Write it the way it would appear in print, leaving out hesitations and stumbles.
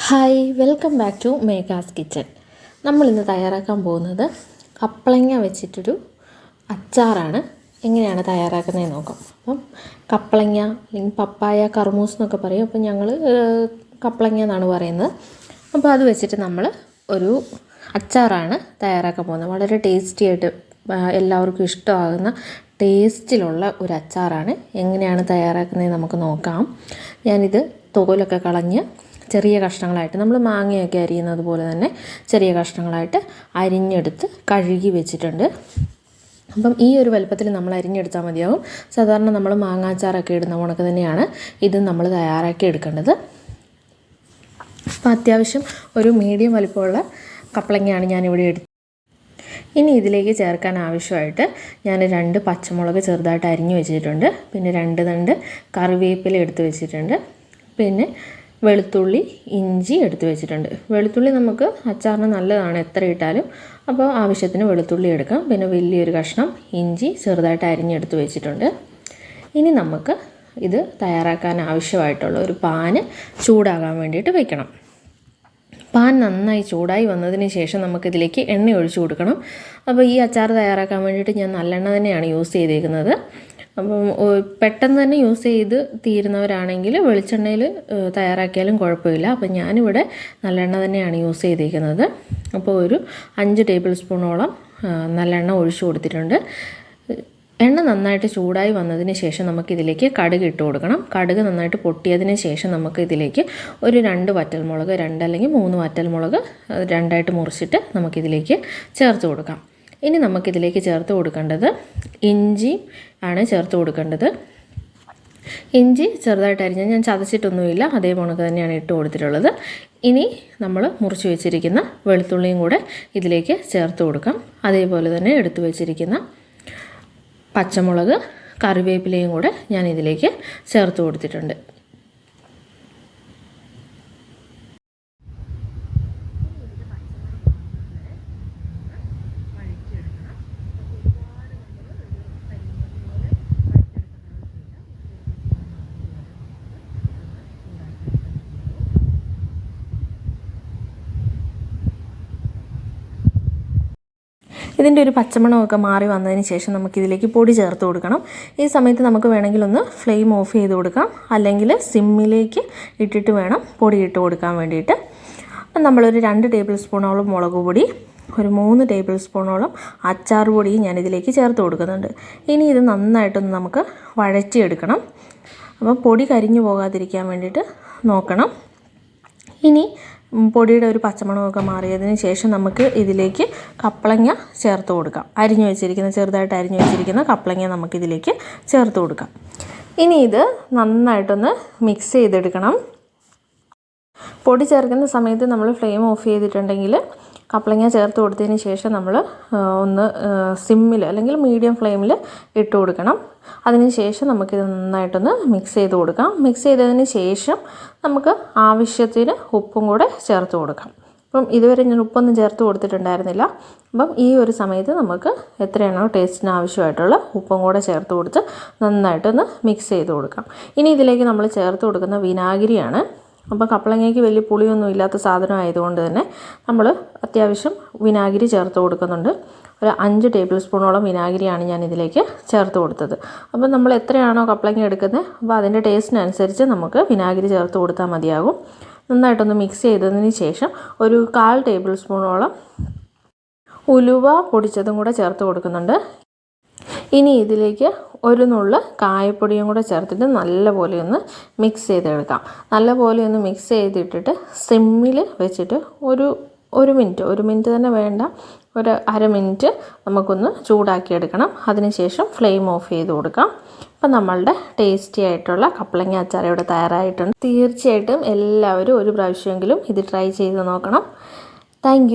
Hi, welcome back to Megha's kitchen. നമ്മളിന്ന് തയ്യാറാക്കാൻ പോകുന്നത് കപ്പളങ്ങ വെച്ചിട്ടൊരു അച്ചാറാണ്. എങ്ങനെയാണ് തയ്യാറാക്കുന്നതെന്ന് നോക്കാം. അപ്പം കപ്പളങ്ങ അല്ലെങ്കിൽ പപ്പായ, കർമൂസ് എന്നൊക്കെ പറയും. അപ്പം ഞങ്ങൾ കപ്പളങ്ങ എന്നാണ് പറയുന്നത്. അപ്പോൾ അത് വെച്ചിട്ട് നമ്മൾ ഒരു അച്ചാറാണ് തയ്യാറാക്കാൻ പോകുന്നത്. വളരെ ടേസ്റ്റി ആയിട്ട് എല്ലാവർക്കും ഇഷ്ടമാകുന്ന ടേസ്റ്റിലുള്ള ഒരു അച്ചാറാണ്. എങ്ങനെയാണ് തയ്യാറാക്കുന്നത് നമുക്ക് നോക്കാം. ഞാനിത് തോലൊക്കെ കളഞ്ഞ് ചെറിയ കഷ്ണങ്ങളായിട്ട് നമ്മൾ മാങ്ങയൊക്കെ അരിയുന്നത് പോലെ തന്നെ ചെറിയ കഷ്ണങ്ങളായിട്ട് അരിഞ്ഞെടുത്ത് കഴുകി വെച്ചിട്ടുണ്ട്. അപ്പം ഈ ഒരു വലുപ്പത്തിൽ നമ്മൾ അരിഞ്ഞെടുത്താൽ മതിയാവും. സാധാരണ നമ്മൾ മാങ്ങാച്ചാറൊക്കെ ഇടുന്ന കണക്ക് തന്നെയാണ് ഇത് നമ്മൾ തയ്യാറാക്കി എടുക്കേണ്ടത്. അപ്പോൾ അത്യാവശ്യം ഒരു മീഡിയം വലിപ്പമുള്ള കപ്പളങ്ങയാണ് ഞാനിവിടെ എടുത്തത്. ഇനി ഇതിലേക്ക് ചേർക്കാൻ ആവശ്യമായിട്ട് ഞാൻ 2 പച്ചമുളക് ചെറുതായിട്ട് അരിഞ്ഞു വെച്ചിട്ടുണ്ട്. പിന്നെ 2 തണ്ട് കറിവേപ്പില എടുത്ത് വെച്ചിട്ടുണ്ട്. പിന്നെ വെളുത്തുള്ളി, ഇഞ്ചി എടുത്ത് വെച്ചിട്ടുണ്ട്. വെളുത്തുള്ളി നമുക്ക് അച്ചാറിന് നല്ലതാണ് എത്ര ഇട്ടാലും. അപ്പോൾ ആവശ്യത്തിന് വെളുത്തുള്ളി എടുക്കാം. പിന്നെ വലിയൊരു കഷ്ണം ഇഞ്ചി ചെറുതായിട്ട് അരിഞ്ഞെടുത്ത് വെച്ചിട്ടുണ്ട്. ഇനി നമുക്ക് ഇത് തയ്യാറാക്കാൻ ആവശ്യമായിട്ടുള്ള ഒരു പാന് ചൂടാകാൻ വേണ്ടിയിട്ട് വെക്കണം. പാൻ നന്നായി ചൂടായി വന്നതിന് ശേഷം നമുക്കിതിലേക്ക് എണ്ണ ഒഴിച്ചു കൊടുക്കണം. അപ്പോൾ ഈ അച്ചാർ തയ്യാറാക്കാൻ വേണ്ടിയിട്ട് ഞാൻ നല്ലെണ്ണ തന്നെയാണ് യൂസ് ചെയ്തേക്കുന്നത്. അപ്പം പെട്ടെന്ന് തന്നെ യൂസ് ചെയ്ത് തീരുന്നവരാണെങ്കിൽ വെളിച്ചെണ്ണയിൽ തയ്യാറാക്കിയാലും കുഴപ്പമില്ല. അപ്പം ഞാനിവിടെ നല്ലെണ്ണ തന്നെയാണ് യൂസ് ചെയ്തിരിക്കുന്നത്. അപ്പോൾ ഒരു 5 ടേബിൾ സ്പൂണോളം നല്ലെണ്ണ ഒഴിച്ചു കൊടുത്തിട്ടുണ്ട്. എണ്ണ നന്നായിട്ട് ചൂടായി വന്നതിന് ശേഷം നമുക്കിതിലേക്ക് കടുക് ഇട്ട് കൊടുക്കണം. കടുക് നന്നായിട്ട് പൊട്ടിയതിന് ശേഷം നമുക്കിതിലേക്ക് ഒരു 2 വറ്റൽമുളക്, 2 അല്ലെങ്കിൽ 3 വറ്റൽമുളക് 2ആയിട്ട് മുറിച്ചിട്ട് നമുക്കിതിലേക്ക് ചേർത്ത് കൊടുക്കാം. ഇനി നമുക്കിതിലേക്ക് ചേർത്ത് കൊടുക്കേണ്ടത് ഇഞ്ചി ആണ് ചേർത്ത് കൊടുക്കേണ്ടത്. ഇഞ്ചി ചെറുതായിട്ട് അരിഞ്ഞ് ഞാൻ ചതച്ചിട്ടൊന്നുമില്ല, അതേ കണക്ക് തന്നെയാണ് ഇട്ട് കൊടുത്തിട്ടുള്ളത്. ഇനി നമ്മൾ മുറിച്ച് വെച്ചിരിക്കുന്ന വെളുത്തുള്ളിയും കൂടെ ഇതിലേക്ക് ചേർത്ത് കൊടുക്കാം. അതേപോലെ തന്നെ എടുത്തു വെച്ചിരിക്കുന്ന പച്ചമുളക്, കറിവേപ്പിലയും കൂടെ ഞാൻ ഇതിലേക്ക് ചേർത്ത് കൊടുത്തിട്ടുണ്ട്. ഇതിൻ്റെ ഒരു പച്ചമണമൊക്കെ മാറി വന്നതിന് ശേഷം നമുക്കിതിലേക്ക് പൊടി ചേർത്ത് കൊടുക്കണം. ഈ സമയത്ത് നമുക്ക് വേണമെങ്കിൽ ഒന്ന് ഫ്ലെയിം ഓഫ് ചെയ്ത് കൊടുക്കാം, അല്ലെങ്കിൽ സിമ്മിലേക്ക് ഇട്ടിട്ട് വേണം പൊടി ഇട്ട് കൊടുക്കാൻ വേണ്ടിയിട്ട്. നമ്മളൊരു 2 ടേബിൾ സ്പൂണോളം മുളക് പൊടി, ഒരു 3 ടേബിൾ സ്പൂണോളം അച്ചാർ പൊടിയും ഞാനിതിലേക്ക് ചേർത്ത് കൊടുക്കുന്നുണ്ട്. ഇനി ഇത് നന്നായിട്ടൊന്ന് നമുക്ക് വഴറ്റിയെടുക്കണം. അപ്പോൾ പൊടി കരിഞ്ഞു പോകാതിരിക്കാൻ വേണ്ടിയിട്ട് നോക്കണം. ഇനി പൊടിയുടെ ഒരു പച്ചമണമൊക്കെ മാറിയതിന് ശേഷം നമുക്ക് ഇതിലേക്ക് കപ്പളങ്ങ ചേർത്ത് കൊടുക്കാം. ചെറുതായിട്ട് അരിഞ്ഞു വെച്ചിരിക്കുന്ന കപ്പളങ്ങ നമുക്കിതിലേക്ക് ചേർത്ത് കൊടുക്കാം. ഇനി ഇത് നന്നായിട്ടൊന്ന് മിക്സ് ചെയ്തെടുക്കണം. പൊടി ചേർക്കുന്ന സമയത്ത് നമ്മൾ ഫ്ലെയിം ഓഫ് ചെയ്തിട്ടുണ്ടെങ്കിൽ കപ്പളങ്ങ ചേർത്ത് കൊടുത്തതിന് ശേഷം നമ്മൾ ഒന്ന് സിമ്മിൽ അല്ലെങ്കിൽ മീഡിയം ഫ്ലെയിമിൽ ഇട്ട് കൊടുക്കണം. അതിന് ശേഷം നമുക്കിത് നന്നായിട്ടൊന്ന് മിക്സ് ചെയ്ത് കൊടുക്കാം. മിക്സ് ചെയ്തതിന് ശേഷം നമുക്ക് ആവശ്യത്തിന് ഉപ്പും കൂടെ ചേർത്ത് കൊടുക്കാം. അപ്പം ഇതുവരെ ഞാൻ ഉപ്പൊന്നും ചേർത്ത് കൊടുത്തിട്ടുണ്ടായിരുന്നില്ല. അപ്പം ഈ ഒരു സമയത്ത് നമുക്ക് എത്രയാണോ ടേസ്റ്റിന് ആവശ്യമായിട്ടുള്ള ഉപ്പും കൂടെ ചേർത്ത് കൊടുത്ത് നന്നായിട്ടൊന്ന് മിക്സ് ചെയ്ത് കൊടുക്കാം. ഇനി ഇതിലേക്ക് നമ്മൾ ചേർത്ത് കൊടുക്കുന്ന വിനാഗിരിയാണ്. അപ്പോൾ കപ്പളങ്ങയ്ക്ക് വലിയ പുളിയൊന്നും ഇല്ലാത്ത സാധനം ആയതുകൊണ്ട് തന്നെ നമ്മൾ അത്യാവശ്യം വിനാഗിരി ചേർത്ത് കൊടുക്കുന്നുണ്ട്. ഒരു 5 ടേബിൾ സ്പൂണോളം വിനാഗിരിയാണ് ഞാൻ ഇതിലേക്ക് ചേർത്ത് കൊടുത്തത്. അപ്പോൾ നമ്മൾ എത്രയാണോ കപ്പളങ്ങ എടുക്കുന്നത് അപ്പോൾ അതിൻ്റെ ടേസ്റ്റിനനുസരിച്ച് നമുക്ക് വിനാഗിരി ചേർത്ത് കൊടുത്താൽ മതിയാകും. നന്നായിട്ടൊന്ന് മിക്സ് ചെയ്തതിന് ശേഷം ഒരു 1/4 ടേബിൾ സ്പൂണോളം ഉലുവ പൊടിച്ചതും കൂടെ ചേർത്ത് കൊടുക്കുന്നുണ്ട്. ഇനി ഇതിലേക്ക് ഒരു നുള്ള് കായപ്പൊടിയും കൂടെ ചേർത്തിട്ട് നല്ലപോലെ ഒന്ന് മിക്സ് ചെയ്തെടുക്കാം. നല്ലപോലെ ഒന്ന് മിക്സ് ചെയ്തിട്ടിട്ട് സിമ്മിൽ വെച്ചിട്ട് ഒരു മിനിറ്റ് തന്നെ വേണ്ട, ഒരു അര മിനിറ്റ് നമുക്കൊന്ന് ചൂടാക്കിയെടുക്കണം. അതിനുശേഷം ഫ്ലെയിം ഓഫ് ചെയ്ത് കൊടുക്കാം. അപ്പം നമ്മളുടെ ടേസ്റ്റി ആയിട്ടുള്ള കപ്പളങ്ങ അച്ചാർ ഇവിടെ തയ്യാറായിട്ടുണ്ട്. തീർച്ചയായിട്ടും എല്ലാവരും ഒരു പ്രാവശ്യമെങ്കിലും ഇത് ട്രൈ ചെയ്ത് നോക്കണം. താങ്ക്